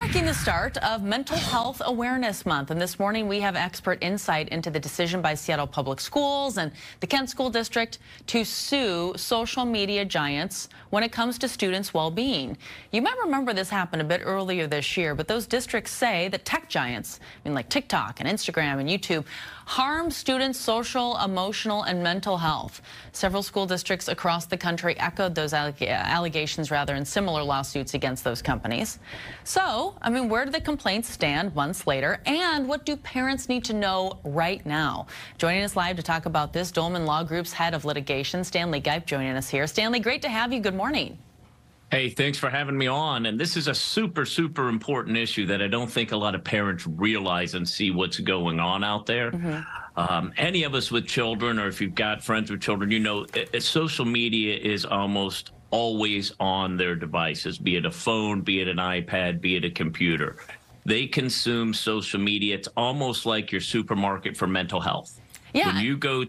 Marking the start of Mental Health Awareness Month, and this morning we have expert insight into the decision by Seattle Public Schools and the Kent School District to sue social media giants when it comes to students' well-being. You might remember this happened a bit earlier this year, but those districts say that tech giants, like TikTok and Instagram and YouTube, harm students' social, emotional, and mental health. Several school districts across the country echoed those allegations in similar lawsuits against those companies. So, where do the complaints stand months later, and what do parents need to know right now? Joining us live to talk about this, Dolman Law Group's head of litigation, Stanley Geip, joining us here. Stanley, great to have you. Good morning. Hey, thanks for having me on. And this is a super important issue that I don't think a lot of parents realize and see what's going on out there. Any of us with children, or if you've got friends with children, you know, social media is almost always on their devices, be it a phone, be it an iPad, be it a computer. They consume social media. It's almost like your supermarket for mental health. Yeah. When you go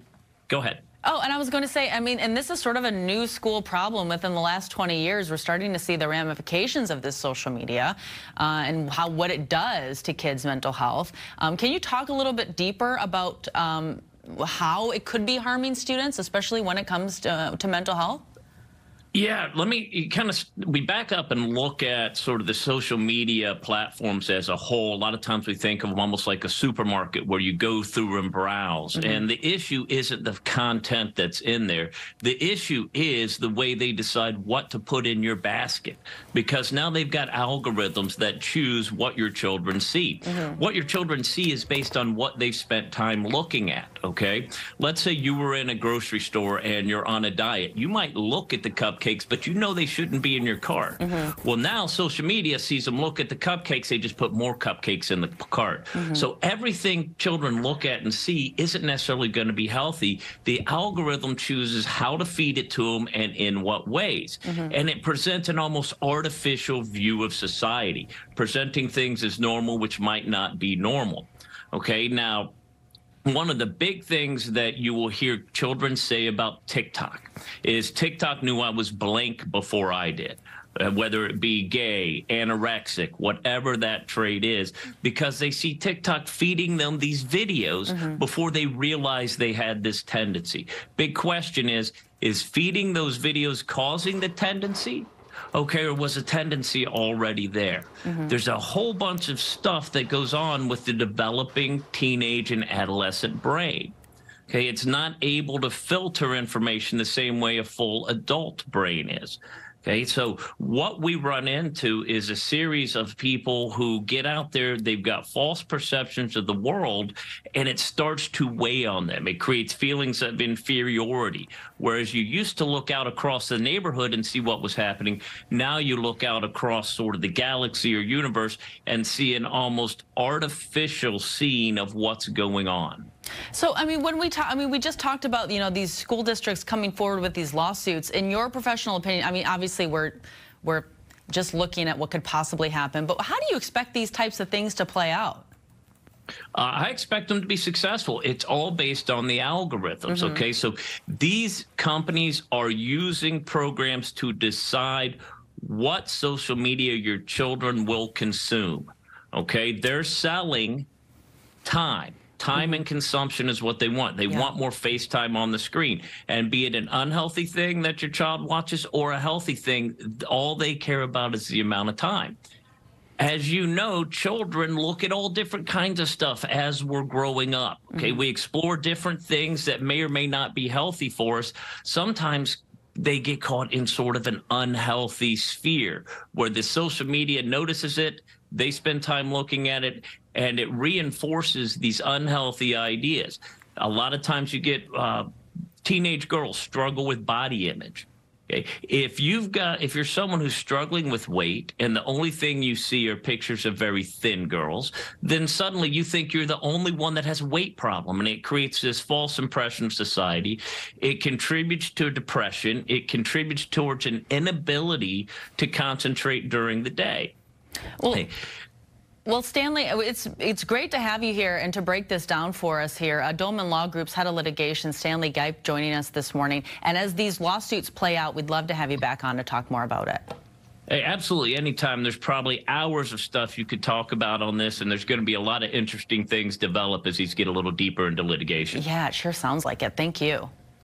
ahead. Oh, and I was going to say, and this is sort of a new school problem within the last 20 years. We're starting to see the ramifications of this social media and what it does to kids' mental health. Can you talk a little bit deeper about how it could be harming students, especially when it comes to mental health? Yeah, we back up and look at sort of the social media platforms as a whole. A lot of times we think of them almost like a supermarket where you go through and browse. And the issue isn't the content that's in there. The issue is the way they decide what to put in your basket, because now they've got algorithms that choose what your children see. What your children see is based on what they've spent time looking at, okay? Let's say you were in a grocery store and you're on a diet. You might look at the cupcakes, but you know they shouldn't be in your cart. Well, now social media sees them look at the cupcakes, they just put more cupcakes in the cart. So everything children look at and see isn't necessarily going to be healthy. The algorithm chooses how to feed it to them and in what ways. And it presents an almost artificial view of society, presenting things as normal, which might not be normal. Okay, now, one of the big things that you will hear children say about TikTok is TikTok knew I was blank before I did, whether it be gay, anorexic, whatever that trait is, because they see TikTok feeding them these videos before they realize they had this tendency. Big question is feeding those videos causing the tendency? Okay, or was a tendency already there? There's a whole bunch of stuff that goes on with the developing teenage and adolescent brain. Okay, it's not able to filter information the same way a full adult brain is. Okay, so what we run into is a series of people who get out there, they've got false perceptions of the world, and it starts to weigh on them. It creates feelings of inferiority. Whereas you used to look out across the neighborhood and see what was happening, now you look out across sort of the galaxy or universe and see an almost artificial scene of what's going on. So, when we talk, we just talked about, these school districts coming forward with these lawsuits. In your professional opinion, obviously we're just looking at what could possibly happen, but how do you expect these types of things to play out? I expect them to be successful. It's all based on the algorithms, okay? So these companies are using programs to decide what social media your children will consume, okay? They're selling time. Time and consumption is what they want. They want more face time on the screen. And be it an unhealthy thing that your child watches or a healthy thing, all they care about is the amount of time. As you know, children look at all different kinds of stuff as we're growing up. Okay, we explore different things that may or may not be healthy for us. Sometimes they get caught in sort of an unhealthy sphere where the social media notices it, they spend time looking at it, and it reinforces these unhealthy ideas. A lot of times you get teenage girls struggle with body image. Okay? If you're someone who's struggling with weight and the only thing you see are pictures of very thin girls, then suddenly you think you're the only one that has a weight problem, and it creates this false impression of society. It contributes to depression. It contributes towards an inability to concentrate during the day. Well, Stanley, it's great to have you here and to break this down for us here. Dolman Law Group's head of litigation, Stanley Geip, joining us this morning. And as these lawsuits play out, we'd love to have you back on to talk more about it. Hey, absolutely. Anytime. There's probably hours of stuff you could talk about on this, and there's going to be a lot of interesting things develop as these get a little deeper into litigation. Yeah, it sure sounds like it. Thank you.